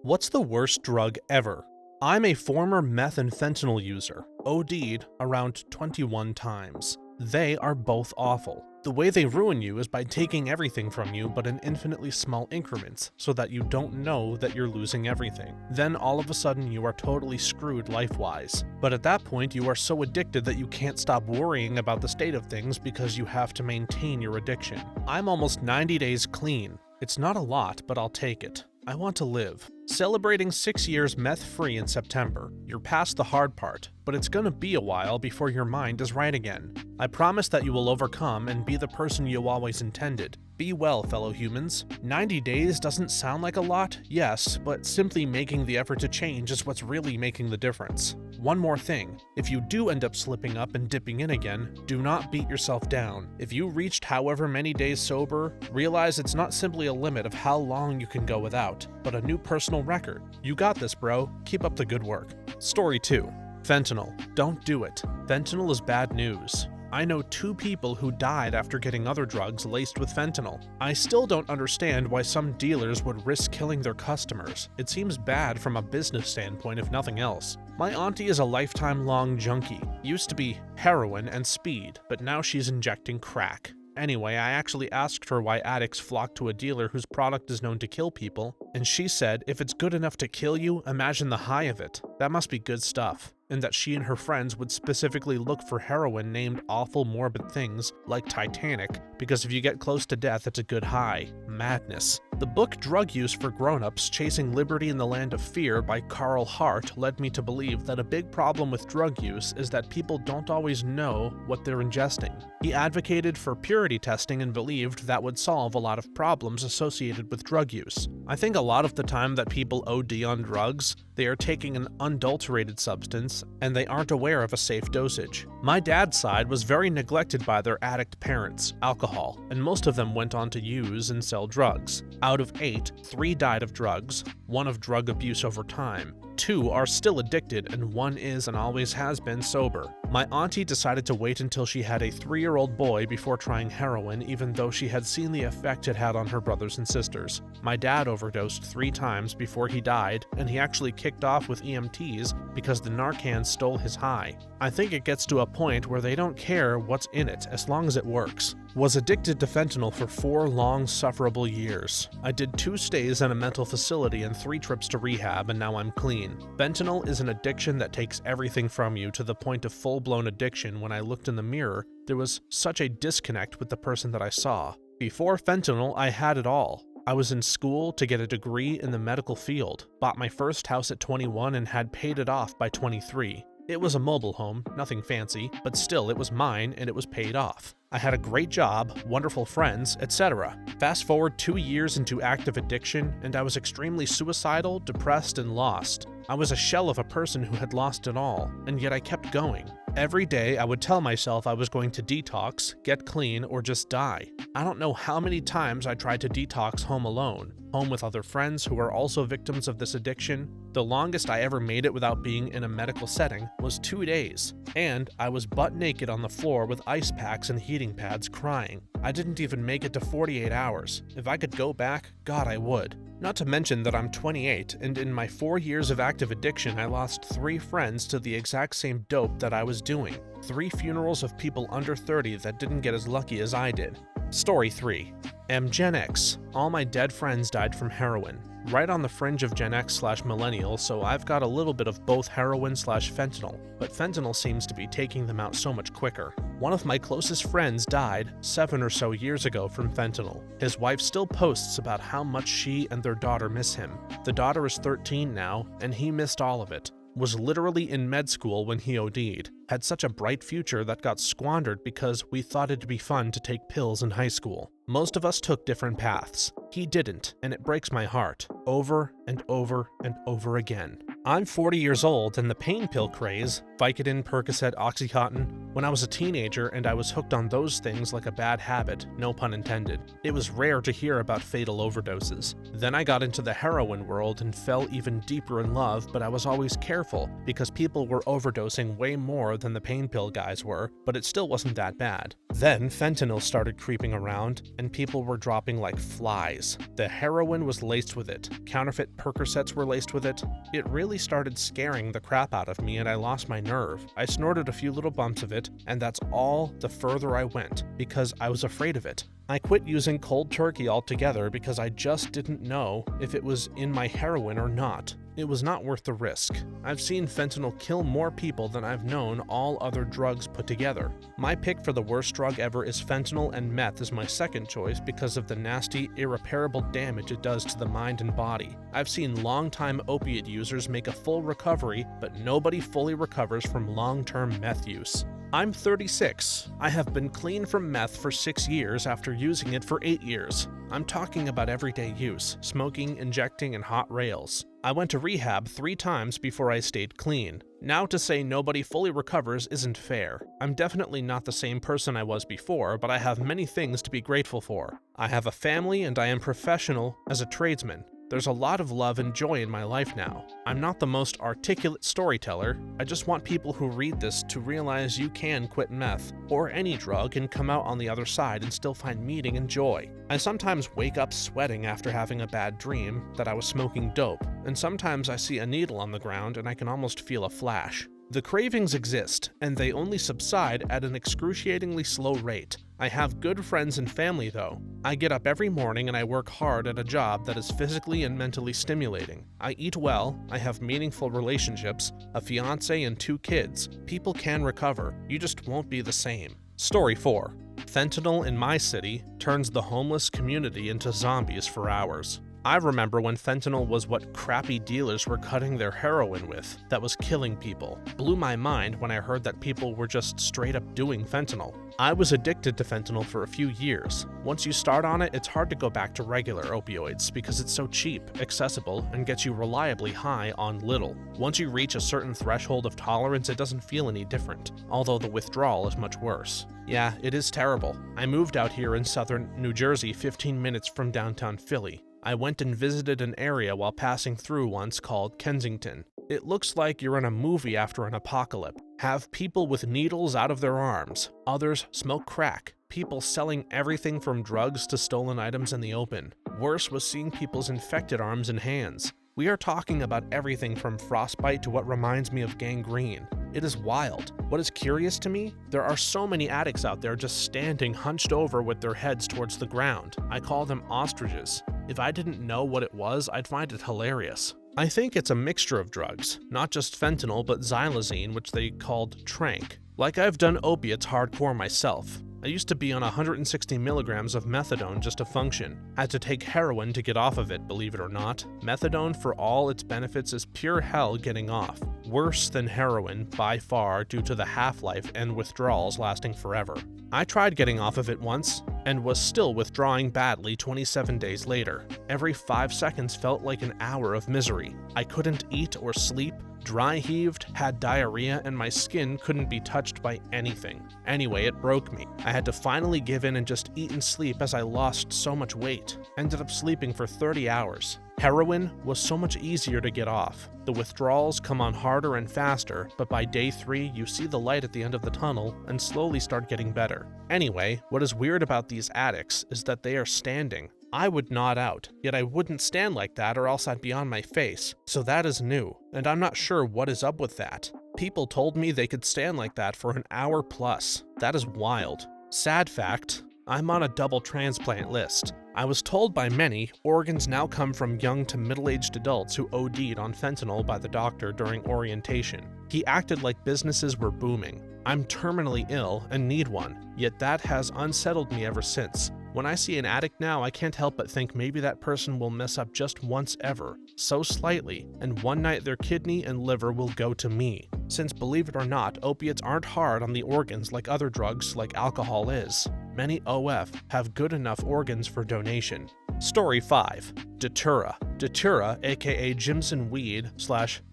What's the worst drug ever? I'm a former meth and fentanyl user, OD'd around 21 times. They are both awful. The way they ruin you is by taking everything from you but in infinitely small increments so that you don't know that you're losing everything. Then all of a sudden you are totally screwed life-wise. But at that point you are so addicted that you can't stop worrying about the state of things because you have to maintain your addiction. I'm almost 90 days clean. It's not a lot, but I'll take it. I want to live. Celebrating 6 years meth-free in September. You're past the hard part, but it's gonna be a while before your mind is right again. I promise that you will overcome and be the person you always intended. Be well, fellow humans. 90 days doesn't sound like a lot, yes, but simply making the effort to change is what's really making the difference. One more thing, if you do end up slipping up and dipping in again, do not beat yourself down. If you reached however many days sober, realize it's not simply a limit of how long you can go without, but a new personal record. You got this, bro. Keep up the good work. Story 2. Fentanyl. Don't do it. Fentanyl is bad news. I know 2 people who died after getting other drugs laced with fentanyl. I still don't understand why some dealers would risk killing their customers. It seems bad from a business standpoint if nothing else. My auntie is a lifetime-long junkie. Used to be heroin and speed, but now she's injecting crack. Anyway, I actually asked her why addicts flock to a dealer whose product is known to kill people, and she said if it's good enough to kill you, imagine the high of it. That must be good stuff. And that she and her friends would specifically look for heroin named awful morbid things like Titanic, because if you get close to death, it's a good high. Madness. The book Drug Use for Grown-Ups: Chasing Liberty in the Land of Fear by Carl Hart led me to believe that a big problem with drug use is that people don't always know what they're ingesting. He advocated for purity testing and believed that would solve a lot of problems associated with drug use. I think a lot of the time that people OD on drugs, they are taking an unadulterated substance and they aren't aware of a safe dosage. My dad's side was very neglected by their addict parents, alcohol, and most of them went on to use and sell drugs. Out of 8, 3 died of drugs, 1 of drug abuse over time. 2 are still addicted, and 1 is and always has been sober. My auntie decided to wait until she had a 3-year-old boy before trying heroin, even though she had seen the effect it had on her brothers and sisters. My dad overdosed 3 times before he died, and he actually kicked off with EMTs because the Narcan stole his high. I think it gets to a point where they don't care what's in it as long as it works. Was addicted to fentanyl for 4 long, sufferable years. I did 2 stays in a mental facility and 3 trips to rehab, and now I'm clean. Fentanyl is an addiction that takes everything from you to the point of full-blown addiction. When I looked in the mirror, there was such a disconnect with the person that I saw. Before fentanyl, I had it all. I was in school to get a degree in the medical field, bought my first house at 21 and had paid it off by 23. It was a mobile home, nothing fancy, but still it was mine and it was paid off. I had a great job, wonderful friends, etc. Fast forward 2 years into active addiction, and I was extremely suicidal, depressed, and lost. I was a shell of a person who had lost it all, and yet I kept going. Every day I would tell myself I was going to detox, get clean, or just die. I don't know how many times I tried to detox home alone, home with other friends who are also victims of this addiction. The longest I ever made it without being in a medical setting was 2 days, and I was butt naked on the floor with ice packs and heating pads crying. I didn't even make it to 48 hours. If I could go back, God, I would. Not to mention that I'm 28, and in my 4 years of active addiction, I lost 3 friends to the exact same dope that I was doing. 3 funerals of people under 30 that didn't get as lucky as I did. Story 3. Am Gen X. All my dead friends died from heroin. Right on the fringe of Gen X/millennial, so I've got a little bit of both heroin/fentanyl, but fentanyl seems to be taking them out so much quicker. One of my closest friends died 7 or so years ago from fentanyl. His wife still posts about how much she and their daughter miss him. The daughter is 13 now, and he missed all of it. Was literally in med school when he OD'd. Had such a bright future that got squandered because we thought it'd be fun to take pills in high school. Most of us took different paths. He didn't, and it breaks my heart. Over and over and over again. I'm 40 years old, and the pain pill craze, Vicodin, Percocet, Oxycontin, When I was a teenager and I was hooked on those things like a bad habit, no pun intended, it was rare to hear about fatal overdoses. Then I got into the heroin world and fell even deeper in love, but I was always careful because people were overdosing way more than the pain pill guys were, but it still wasn't that bad. Then fentanyl started creeping around and people were dropping like flies. The heroin was laced with it. Counterfeit Percocets were laced with it. It really started scaring the crap out of me and I lost my nerve. I snorted a few little bumps of it, and that's all the further I went because I was afraid of it. I quit using cold turkey altogether because I just didn't know if it was in my heroin or not. It was not worth the risk. I've seen fentanyl kill more people than I've known all other drugs put together. My pick for the worst drug ever is fentanyl, and meth is my second choice because of the nasty, irreparable damage it does to the mind and body. I've seen long-time opiate users make a full recovery, but nobody fully recovers from long-term meth use. I'm 36. I have been clean from meth for 6 years after using it for 8 years. I'm talking about everyday use, smoking, injecting, and hot rails. I went to rehab 3 times before I stayed clean. Now to say nobody fully recovers isn't fair. I'm definitely not the same person I was before, but I have many things to be grateful for. I have a family and I am professional as a tradesman. There's a lot of love and joy in my life now. I'm not the most articulate storyteller. I just want people who read this to realize you can quit meth or any drug and come out on the other side and still find meaning and joy. I sometimes wake up sweating after having a bad dream that I was smoking dope, and sometimes I see a needle on the ground and I can almost feel a flash. The cravings exist, and they only subside at an excruciatingly slow rate. I have good friends and family though. I get up every morning and I work hard at a job that is physically and mentally stimulating. I eat well, I have meaningful relationships, a fiance and 2 kids. People can recover, you just won't be the same. Story 4. Fentanyl in my city turns the homeless community into zombies for hours. I remember when fentanyl was what crappy dealers were cutting their heroin with that was killing people. Blew my mind when I heard that people were just straight up doing fentanyl. I was addicted to fentanyl for a few years. Once you start on it, it's hard to go back to regular opioids because it's so cheap, accessible, and gets you reliably high on little. Once you reach a certain threshold of tolerance, it doesn't feel any different, although the withdrawal is much worse. Yeah, it is terrible. I moved out here in southern New Jersey 15 minutes from downtown Philly. I went and visited an area while passing through once called Kensington. It looks like you're in a movie after an apocalypse. Have people with needles out of their arms. Others smoke crack. People selling everything from drugs to stolen items in the open. Worse was seeing people's infected arms and hands. We are talking about everything from frostbite to what reminds me of gangrene. It is wild. What is curious to me? There are so many addicts out there just standing hunched over with their heads towards the ground. I call them ostriches. If I didn't know what it was, I'd find it hilarious. I think it's a mixture of drugs, not just fentanyl but xylazine, which they called tranq. Like I've done opiates hardcore myself. I used to be on 160 milligrams of methadone just to function. Had to take heroin to get off of it, believe it or not. Methadone, for all its benefits, is pure hell getting off. Worse than heroin, by far, due to the half-life and withdrawals lasting forever. I tried getting off of it once, and was still withdrawing badly 27 days later. Every 5 seconds felt like an hour of misery. I couldn't eat or sleep, dry heaved, had diarrhea, and my skin couldn't be touched by anything. Anyway, it broke me. I had to finally give in and just eat and sleep as I lost so much weight. Ended up sleeping for 30 hours. Heroin was so much easier to get off. The withdrawals come on harder and faster, but by day 3, you see the light at the end of the tunnel and slowly start getting better. Anyway, what is weird about these addicts is that they are standing. I would nod out, yet I wouldn't stand like that or else I'd be on my face. So that is new, and I'm not sure what is up with that. People told me they could stand like that for an hour plus. That is wild. Sad fact, I'm on a double transplant list. I was told by many, organs now come from young to middle-aged adults who OD'd on fentanyl by the doctor during orientation. He acted like businesses were booming. I'm terminally ill and need one, yet that has unsettled me ever since. When I see an addict now, I can't help but think maybe that person will mess up just once ever, so slightly, and one night their kidney and liver will go to me. Since believe it or not, opiates aren't hard on the organs like other drugs like alcohol is. Many OF have good enough organs for donation. Story 5. Datura. Datura, aka Jimson weed /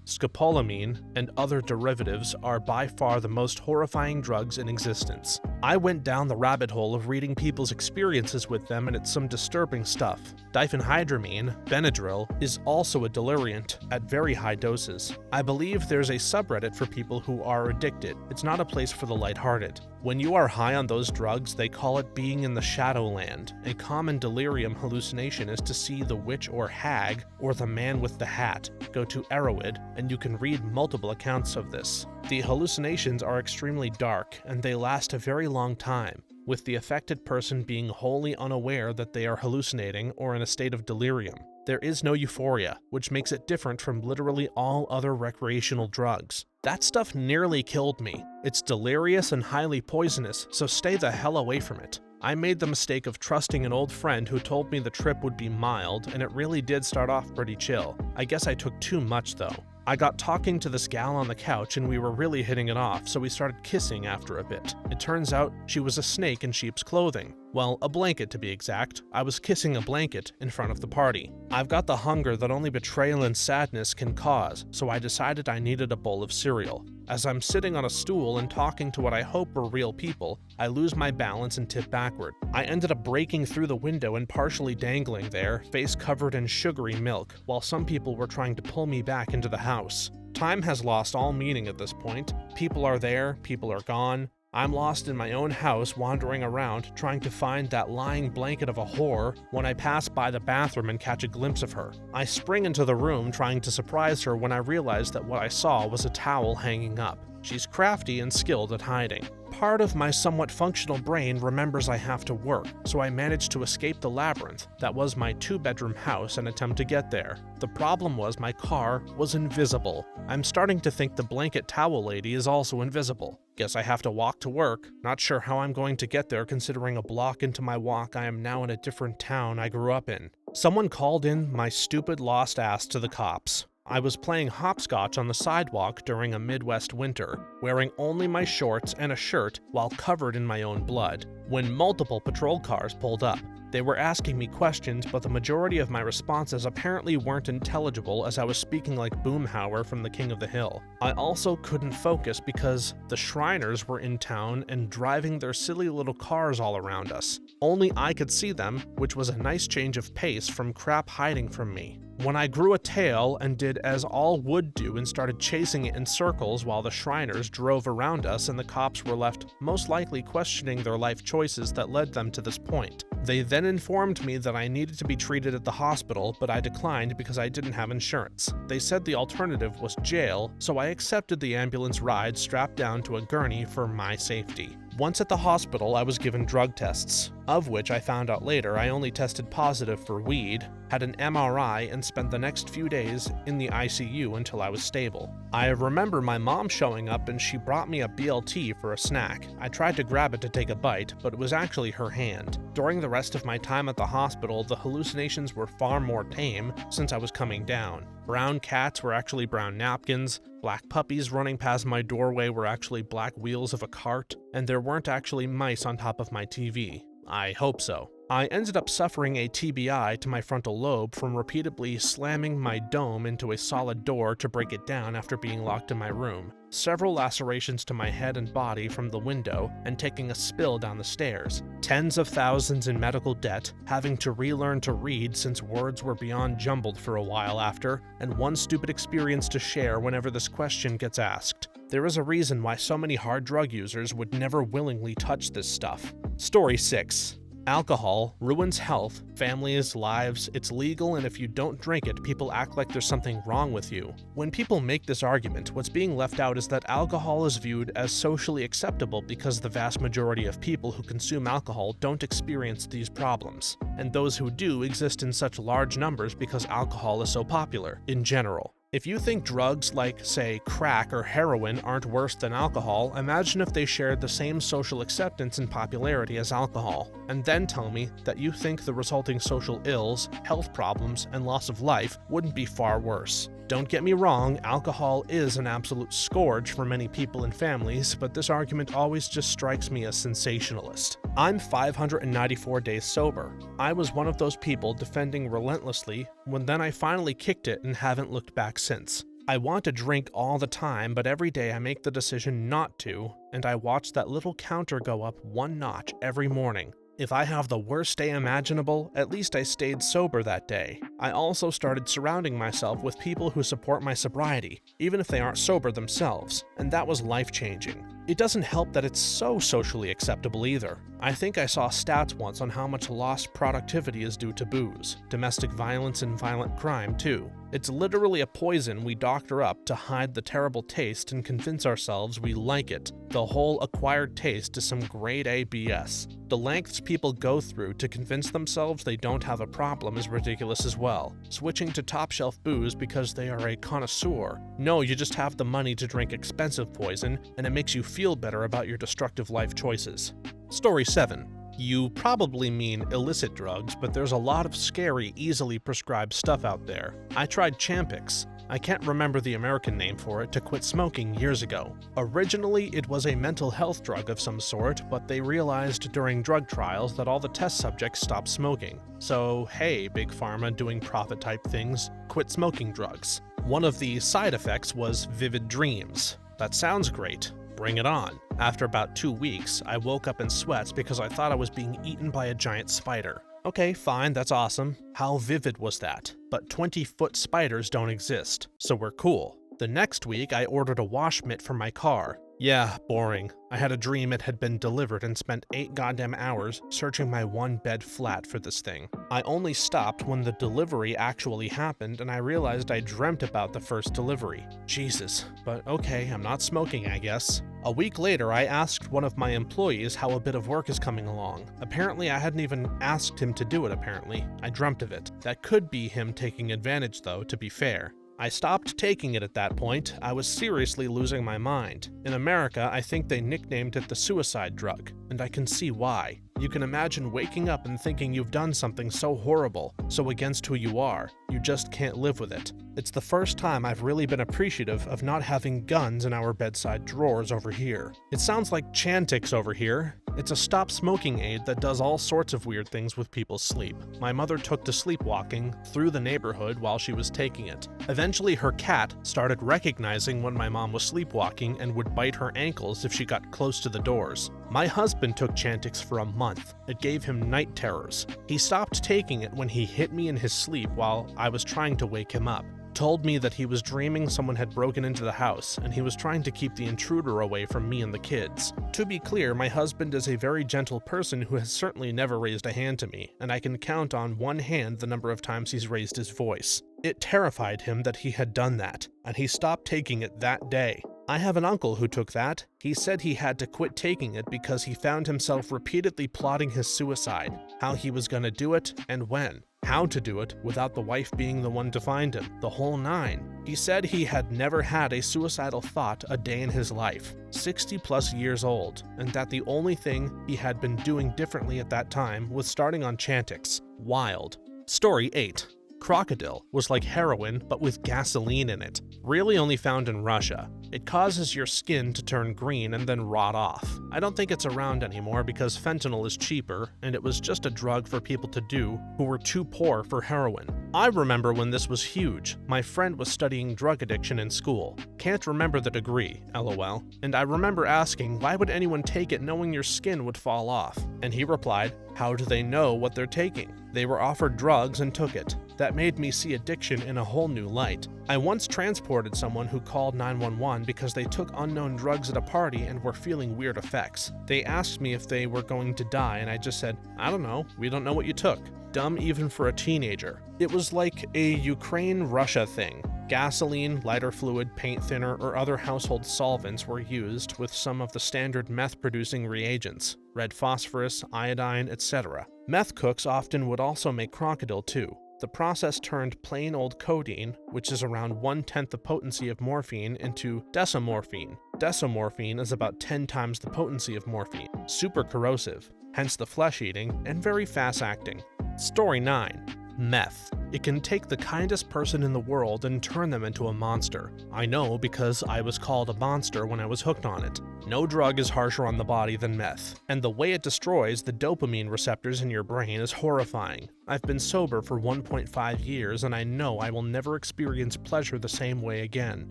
scopolamine, and other derivatives are by far the most horrifying drugs in existence. I went down the rabbit hole of reading people's experiences with them, and it's some disturbing stuff. Diphenhydramine, Benadryl, is also a deliriant at very high doses. I believe there's a subreddit for people who are addicted. It's not a place for the lighthearted. When you are high on those drugs, they call it being in the Shadowland. A common delirium hallucination is to see the witch or hag, or the man with the hat. Go to Erowid, and you can read multiple accounts of this. The hallucinations are extremely dark, and they last a very long time, with the affected person being wholly unaware that they are hallucinating or in a state of delirium. There is no euphoria, which makes it different from literally all other recreational drugs. That stuff nearly killed me. It's delirious and highly poisonous, so stay the hell away from it. I made the mistake of trusting an old friend who told me the trip would be mild, and it really did start off pretty chill. I guess I took too much though. I got talking to this gal on the couch and we were really hitting it off, so we started kissing after a bit. It turns out she was a snake in sheep's clothing. Well, a blanket to be exact. I was kissing a blanket in front of the party. I've got the hunger that only betrayal and sadness can cause, so I decided I needed a bowl of cereal. As I'm sitting on a stool and talking to what I hope were real people, I lose my balance and tip backward. I ended up breaking through the window and partially dangling there, face covered in sugary milk, while some people were trying to pull me back into the house. Time has lost all meaning at this point. People are there, people are gone. I'm lost in my own house, wandering around, trying to find that lying blanket of a whore when I pass by the bathroom and catch a glimpse of her. I spring into the room, trying to surprise her when I realize that what I saw was a towel hanging up. She's crafty and skilled at hiding. Part of my somewhat functional brain remembers I have to work, so I managed to escape the labyrinth that was my 2-bedroom house and attempt to get there. The problem was my car was invisible. I'm starting to think the blanket towel lady is also invisible. Guess I have to walk to work. Not sure how I'm going to get there considering a block into my walk I am now in a different town I grew up in. Someone called in my stupid lost ass to the cops. I was playing hopscotch on the sidewalk during a Midwest winter, wearing only my shorts and a shirt while covered in my own blood, when multiple patrol cars pulled up. They were asking me questions, but the majority of my responses apparently weren't intelligible as I was speaking like Boomhauer from The King of the Hill. I also couldn't focus because the Shriners were in town and driving their silly little cars all around us. Only I could see them, which was a nice change of pace from crap hiding from me. When I grew a tail and did as all would do and started chasing it in circles while the Shriners drove around us and the cops were left most likely questioning their life choices that led them to this point. They then informed me that I needed to be treated at the hospital, but I declined because I didn't have insurance. They said the alternative was jail, so I accepted the ambulance ride strapped down to a gurney for my safety. Once at the hospital, I was given drug tests, of which I found out later I only tested positive for weed, had an MRI, and spent the next few days in the ICU until I was stable. I remember my mom showing up and she brought me a BLT for a snack. I tried to grab it to take a bite, but it was actually her hand. During the rest of my time at the hospital, the hallucinations were far more tame since I was coming down. Brown cats were actually brown napkins, black puppies running past my doorway were actually black wheels of a cart, and there weren't actually mice on top of my TV. I hope so. I ended up suffering a TBI to my frontal lobe from repeatedly slamming my dome into a solid door to break it down after being locked in my room, several lacerations to my head and body from the window, and taking a spill down the stairs, tens of thousands in medical debt, having to relearn to read since words were beyond jumbled for a while after, and one stupid experience to share whenever this question gets asked. There is a reason why so many hard drug users would never willingly touch this stuff. Story 6. Alcohol ruins health, families, lives. It's legal, and if you don't drink it, people act like there's something wrong with you. When people make this argument, what's being left out is that alcohol is viewed as socially acceptable because the vast majority of people who consume alcohol don't experience these problems, and those who do exist in such large numbers because alcohol is so popular in general. If you think drugs like, say, crack or heroin aren't worse than alcohol, imagine if they shared the same social acceptance and popularity as alcohol, and then tell me that you think the resulting social ills, health problems, and loss of life wouldn't be far worse. Don't get me wrong, alcohol is an absolute scourge for many people and families, but this argument always just strikes me as sensationalist. I'm 594 days sober. I was one of those people defending relentlessly Then I finally kicked it and haven't looked back since. I want to drink all the time, but every day I make the decision not to, and I watch that little counter go up one notch every morning. If I have the worst day imaginable, at least I stayed sober that day. I also started surrounding myself with people who support my sobriety, even if they aren't sober themselves, and that was life-changing. It doesn't help that it's so socially acceptable either. I think I saw stats once on how much lost productivity is due to booze, domestic violence and violent crime too. It's literally a poison we doctor up to hide the terrible taste and convince ourselves we like it. The whole acquired taste is some grade A BS. The lengths people go through to convince themselves they don't have a problem is ridiculous as well. Switching to top shelf booze because they are a connoisseur. No, you just have the money to drink expensive poison, and it makes you feel better about your destructive life choices. Story 7. You probably mean illicit drugs, but there's a lot of scary, easily prescribed stuff out there. I tried Champix. I can't remember the American name for it, to quit smoking years ago. Originally, it was a mental health drug of some sort, but they realized during drug trials that all the test subjects stopped smoking. So, hey, Big Pharma doing profit-type things, quit smoking drugs. One of the side effects was vivid dreams. That sounds great. Bring it on. After about 2 weeks, I woke up in sweats because I thought I was being eaten by a giant spider. Okay, fine, that's awesome. How vivid was that? But 20-foot spiders don't exist, so we're cool. The next week, I ordered a wash mitt for my car. Yeah, boring. I had a dream it had been delivered and spent 8 goddamn hours searching my one-bed flat for this thing. I only stopped when the delivery actually happened and I realized I dreamt about the first delivery. Jesus, but okay, I'm not smoking, I guess. A week later, I asked one of my employees how a bit of work is coming along. Apparently, I hadn't even asked him to do it, apparently. I dreamt of it. That could be him taking advantage, though, to be fair. I stopped taking it at that point. I was seriously losing my mind. In America, I think they nicknamed it the suicide drug, and I can see why. You can imagine waking up and thinking you've done something so horrible, so against who you are, you just can't live with it. It's the first time I've really been appreciative of not having guns in our bedside drawers over here. It sounds like Chantix over here. It's a stop smoking aid that does all sorts of weird things with people's sleep. My mother took to sleepwalking through the neighborhood while she was taking it. Eventually, her cat started recognizing when my mom was sleepwalking and would bite her ankles if she got close to the doors. My husband took Chantix for a month. It gave him night terrors. He stopped taking it when he hit me in his sleep while I was trying to wake him up. Told me that he was dreaming someone had broken into the house and he was trying to keep the intruder away from me and the kids. To be clear, my husband is a very gentle person who has certainly never raised a hand to me, and I can count on one hand the number of times he's raised his voice. It terrified him that he had done that, and he stopped taking it that day. I have an uncle who took that. He said he had to quit taking it because he found himself repeatedly plotting his suicide, how he was going to do it and when, how to do it without the wife being the one to find him, the whole nine. He said he had never had a suicidal thought a day in his life, 60 plus years old, and that the only thing he had been doing differently at that time was starting on Chantix. Wild. Story 8. Crocodile was like heroin, but with gasoline in it. Really only found in Russia. It causes your skin to turn green and then rot off. I don't think it's around anymore because fentanyl is cheaper, and it was just a drug for people to do who were too poor for heroin. I remember when this was huge. My friend was studying drug addiction in school. Can't remember the degree, lol. And I remember asking, why would anyone take it knowing your skin would fall off? And he replied, how do they know what they're taking? They were offered drugs and took it. That made me see addiction in a whole new light. I once transported someone who called 911 because they took unknown drugs at a party and were feeling weird effects. They asked me if they were going to die, and I just said, I don't know, we don't know what you took. Dumb even for a teenager. It was like a Ukraine-Russia thing. Gasoline, lighter fluid, paint thinner, or other household solvents were used with some of the standard meth-producing reagents, red phosphorus, iodine, etc. Meth cooks often would also make crocodile too. The process turned plain old codeine, which is around 1/10 the potency of morphine, into decamorphine. Decamorphine is about 10 times the potency of morphine, super corrosive, hence the flesh-eating, and very fast-acting. Story 9. Meth. It can take the kindest person in the world and turn them into a monster. I know because I was called a monster when I was hooked on it. No drug is harsher on the body than meth, and the way it destroys the dopamine receptors in your brain is horrifying. I've been sober for 1.5 years, and I know I will never experience pleasure the same way again.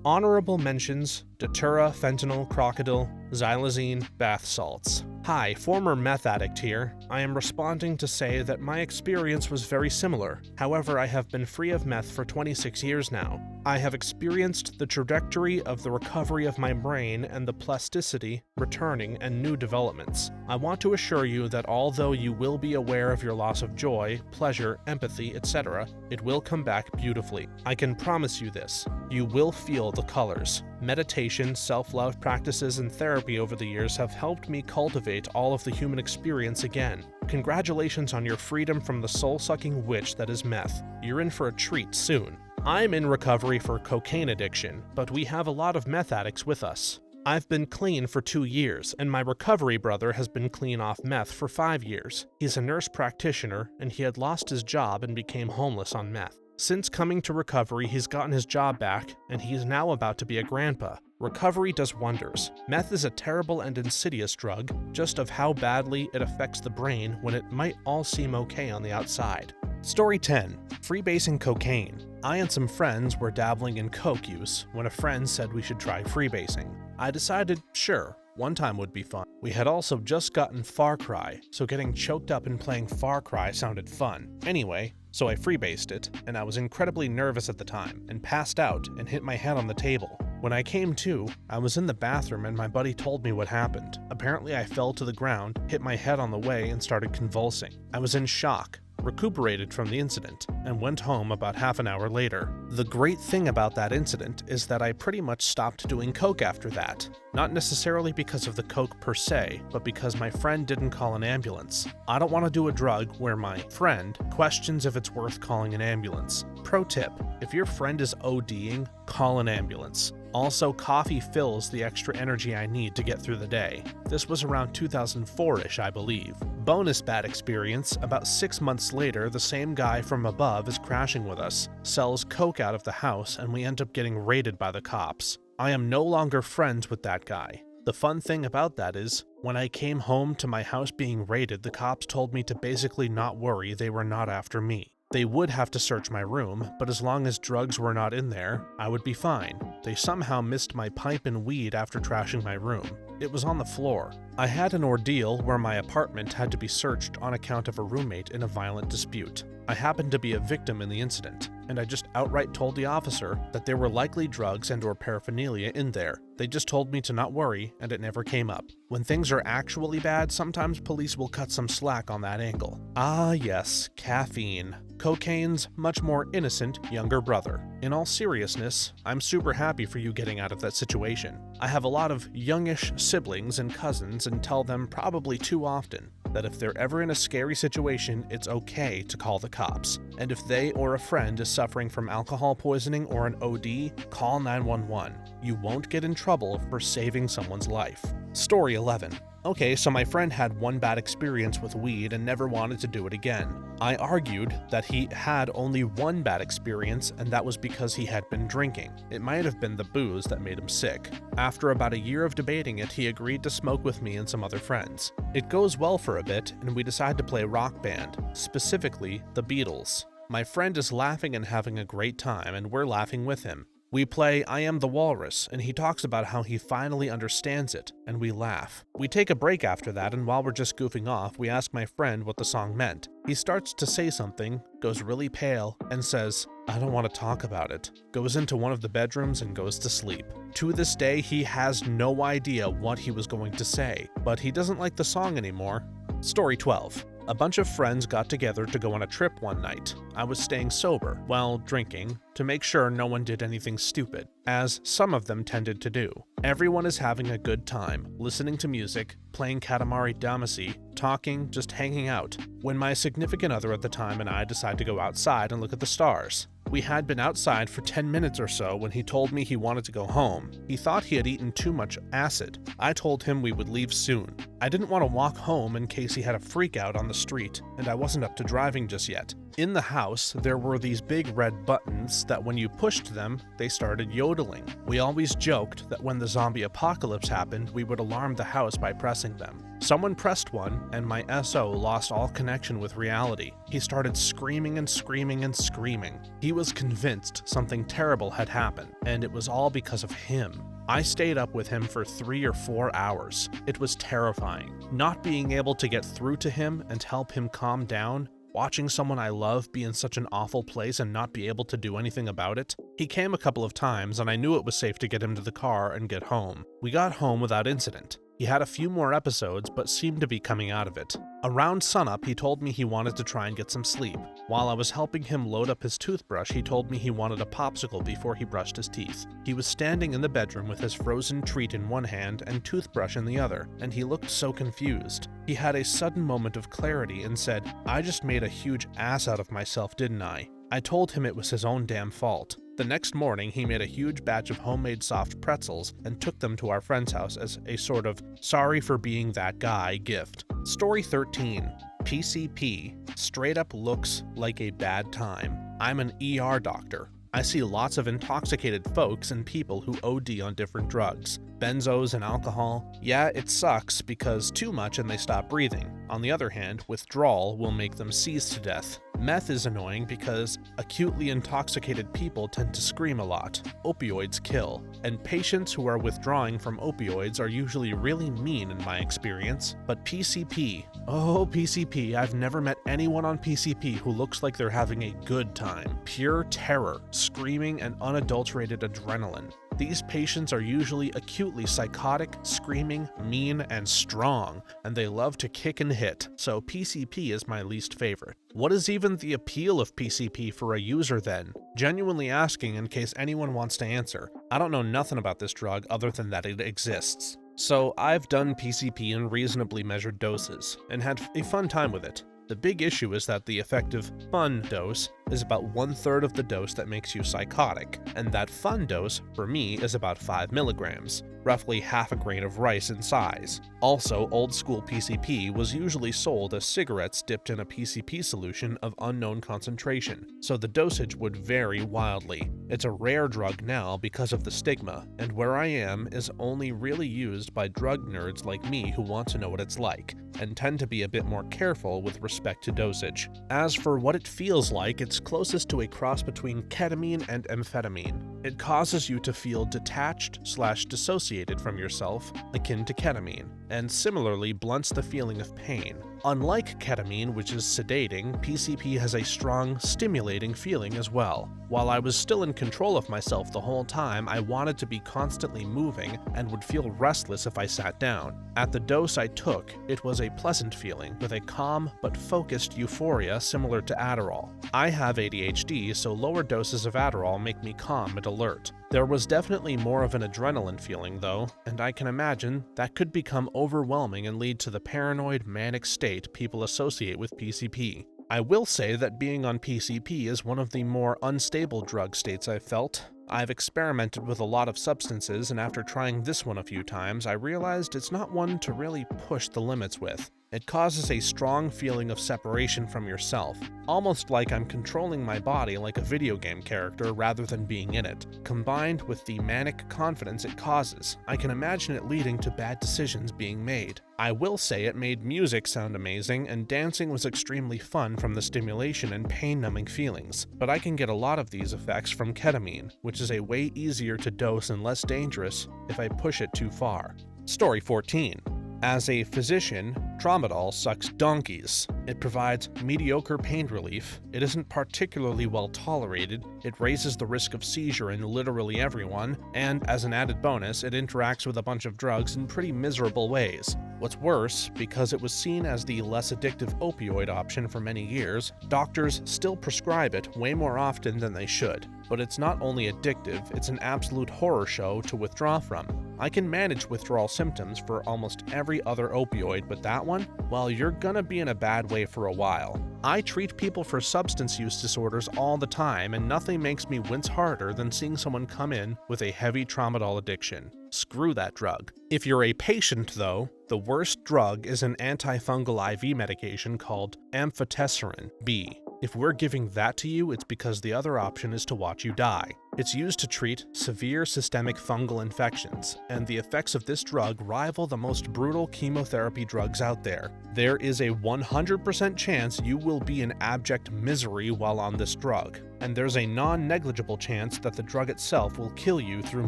Honorable mentions: Datura, fentanyl, crocodile, xylazine, bath salts. Hi, former meth addict here. I am responding to say that my experience was very similar. However, I have been free of meth for 26 years now. I have experienced the trajectory of the recovery of my brain and the plasticity, returning, and new developments. I want to assure you that although you will be aware of your loss of joy, pleasure, empathy, etc., it will come back beautifully. I can promise you this. You will feel the colors. Meditation, self-love practices, and therapy over the years have helped me cultivate all of the human experience again. Congratulations on your freedom from the soul-sucking witch that is meth. You're in for a treat soon. I'm in recovery for cocaine addiction, but we have a lot of meth addicts with us. I've been clean for 2 years, and my recovery brother has been clean off meth for 5 years. He's a nurse practitioner, and he had lost his job and became homeless on meth. Since coming to recovery, he's gotten his job back, and he's now about to be a grandpa. Recovery does wonders. Meth is a terrible and insidious drug, just of how badly it affects the brain when it might all seem okay on the outside. Story 10. Freebasing cocaine. I and some friends were dabbling in coke use when a friend said we should try freebasing. I decided, sure, one time would be fun. We had also just gotten Far Cry, so getting choked up and playing Far Cry sounded fun. Anyway, so I freebased it, and I was incredibly nervous at the time, and passed out and hit my head on the table. When I came to, I was in the bathroom and my buddy told me what happened. Apparently I fell to the ground, hit my head on the way, and started convulsing. I was in shock, recuperated from the incident, and went home about half an hour later. The great thing about that incident is that I pretty much stopped doing coke after that. Not necessarily because of the coke per se, but because my friend didn't call an ambulance. I don't want to do a drug where my friend questions if it's worth calling an ambulance. Pro tip: if your friend is ODing, call an ambulance. Also, coffee fills the extra energy I need to get through the day. This was around 2004-ish, I believe. Bonus bad experience: about 6 months later, the same guy from above is crashing with us, sells coke out of the house, and we end up getting raided by the cops. I am no longer friends with that guy. The fun thing about that is, when I came home to my house being raided, the cops told me to basically not worry, they were not after me. They would have to search my room, but as long as drugs were not in there, I would be fine. They somehow missed my pipe and weed after trashing my room. It was on the floor. I had an ordeal where my apartment had to be searched on account of a roommate in a violent dispute. I happened to be a victim in the incident, and I just outright told the officer that there were likely drugs and/or paraphernalia in there. They just told me to not worry, and it never came up. When things are actually bad, sometimes police will cut some slack on that angle. Ah yes, caffeine. Cocaine's much more innocent younger brother. In all seriousness, I'm super happy for you getting out of that situation. I have a lot of youngish siblings and cousins and tell them probably too often that if they're ever in a scary situation, it's okay to call the cops. And if they or a friend is suffering from alcohol poisoning or an OD, call 911. You won't get in trouble for saving someone's life. Story 11. Okay, so my friend had one bad experience with weed and never wanted to do it again. I argued that he had only one bad experience, and that was because he had been drinking. It might have been the booze that made him sick. After about a year of debating it, he agreed to smoke with me and some other friends. It goes well for a bit, and we decide to play a rock band, specifically the Beatles. My friend is laughing and having a great time, and we're laughing with him. We play I Am the Walrus, and he talks about how he finally understands it, and we laugh. We take a break after that, and while we're just goofing off, we ask my friend what the song meant. He starts to say something, goes really pale, and says, "I don't want to talk about it," goes into one of the bedrooms and goes to sleep. To this day, he has no idea what he was going to say, but he doesn't like the song anymore. Story 12. A bunch of friends got together to go on a trip one night. I was staying sober, while drinking, to make sure no one did anything stupid, as some of them tended to do. Everyone is having a good time, listening to music, playing Katamari Damacy, talking, just hanging out, when my significant other at the time and I decide to go outside and look at the stars. We had been outside for 10 minutes or so when he told me he wanted to go home. He thought he had eaten too much acid. I told him we would leave soon. I didn't want to walk home in case he had a freak out on the street, and I wasn't up to driving just yet. In the house, there were these big red buttons that when you pushed them, they started yodeling. We always joked that when the zombie apocalypse happened, we would alarm the house by pressing them. Someone pressed one, and my SO lost all connection with reality. He started screaming and screaming and screaming. He was convinced something terrible had happened, and it was all because of him. I stayed up with him for 3 or 4 hours. It was terrifying. Not being able to get through to him and help him calm down, watching someone I love be in such an awful place and not be able to do anything about it. He came a couple of times, and I knew it was safe to get him to the car and get home. We got home without incident. He had a few more episodes, but seemed to be coming out of it. Around sunup, he told me he wanted to try and get some sleep. While I was helping him load up his toothbrush, he told me he wanted a popsicle before he brushed his teeth. He was standing in the bedroom with his frozen treat in one hand and toothbrush in the other, and he looked so confused. He had a sudden moment of clarity and said, "I just made a huge ass out of myself, didn't I?" I told him it was his own damn fault. The next morning, he made a huge batch of homemade soft pretzels and took them to our friend's house as a sort of sorry for being that guy gift. Story 13. PCP. Straight up looks like a bad time. I'm an ER doctor. I see lots of intoxicated folks and people who OD on different drugs. Benzos and alcohol. Yeah, it sucks because too much and they stop breathing. On the other hand, withdrawal will make them seize to death. Meth is annoying because acutely intoxicated people tend to scream a lot. Opioids kill, and patients who are withdrawing from opioids are usually really mean in my experience. But PCP, oh PCP, I've never met anyone on PCP who looks like they're having a good time. Pure terror, screaming, and unadulterated adrenaline. These patients are usually acutely psychotic, screaming, mean, and strong, and they love to kick and hit, so PCP is my least favorite. What is even the appeal of PCP for a user then? Genuinely asking in case anyone wants to answer. I don't know nothing about this drug other than that it exists. So I've done PCP in reasonably measured doses, and had a fun time with it. The big issue is that the effective fun dose is about 1/3 of the dose that makes you psychotic, and that fun dose, for me, is about 5 milligrams, roughly half a grain of rice in size. Also, old school PCP was usually sold as cigarettes dipped in a PCP solution of unknown concentration, so the dosage would vary wildly. It's a rare drug now because of the stigma, and where I am is only really used by drug nerds like me who want to know what it's like, and tend to be a bit more careful with respect to dosage. As for what it feels like, it's closest to a cross between ketamine and amphetamine. It causes you to feel detached/dissociated from yourself, akin to ketamine, and similarly blunts the feeling of pain. Unlike ketamine, which is sedating, PCP has a strong, stimulating feeling as well. While I was still in control of myself the whole time, I wanted to be constantly moving and would feel restless if I sat down. At the dose I took, it was a pleasant feeling, with a calm but focused euphoria similar to Adderall. I have ADHD, so lower doses of Adderall make me calm and alert. There was definitely more of an adrenaline feeling though, and I can imagine that could become overwhelming and lead to the paranoid, manic state people associate with PCP. I will say that being on PCP is one of the more unstable drug states I've felt. I've experimented with a lot of substances, and after trying this one a few times, I realized it's not one to really push the limits with. It causes a strong feeling of separation from yourself, almost like I'm controlling my body like a video game character rather than being in it. Combined with the manic confidence it causes, I can imagine it leading to bad decisions being made. I will say it made music sound amazing, and dancing was extremely fun from the stimulation and pain-numbing feelings, but I can get a lot of these effects from ketamine, which is a way easier to dose and less dangerous if I push it too far. Story 14. As a physician, tramadol sucks donkeys. It provides mediocre pain relief, it isn't particularly well tolerated, it raises the risk of seizure in literally everyone, and as an added bonus, it interacts with a bunch of drugs in pretty miserable ways. What's worse, because it was seen as the less addictive opioid option for many years, doctors still prescribe it way more often than they should. But it's not only addictive, it's an absolute horror show to withdraw from. I can manage withdrawal symptoms for almost every other opioid, but that one? Well, you're gonna be in a bad way for a while. I treat people for substance use disorders all the time, and nothing makes me wince harder than seeing someone come in with a heavy tramadol addiction. Screw that drug. If you're a patient, though, the worst drug is an antifungal IV medication called amphotericin B. If we're giving that to you, it's because the other option is to watch you die. It's used to treat severe systemic fungal infections, and the effects of this drug rival the most brutal chemotherapy drugs out there. There is a 100% chance you will be in abject misery while on this drug, and there's a non-negligible chance that the drug itself will kill you through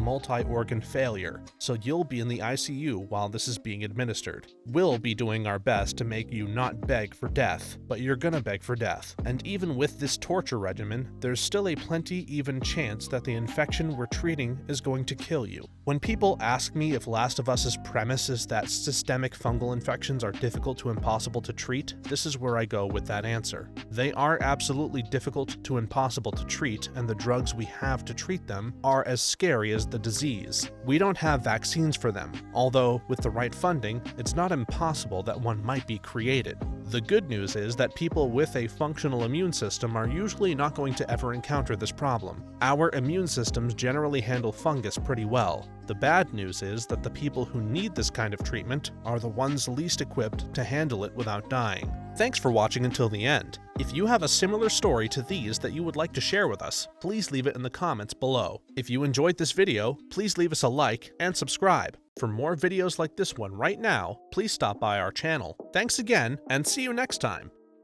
multi-organ failure, so you'll be in the ICU while this is being administered. We'll be doing our best to make you not beg for death, but you're gonna beg for death. And even with this torture regimen, there's still a plenty even chance that the infection we're treating is going to kill you. When people ask me if Last of Us's premise is that systemic fungal infections are difficult to impossible to treat, this is where I go with that answer. They are absolutely difficult to impossible to treat, and the drugs we have to treat them are as scary as the disease. We don't have vaccines for them, although with the right funding, it's not impossible that one might be created. The good news is that people with a functional immune system are usually not going to ever encounter this problem. Our immune systems generally handle fungus pretty well. The bad news is that the people who need this kind of treatment are the ones least equipped to handle it without dying. Thanks for watching until the end. If you have a similar story to these that you would like to share with us, please leave it in the comments below. If you enjoyed this video, please leave us a like and subscribe. For more videos like this one right now, please stop by our channel. Thanks again, and see you next time.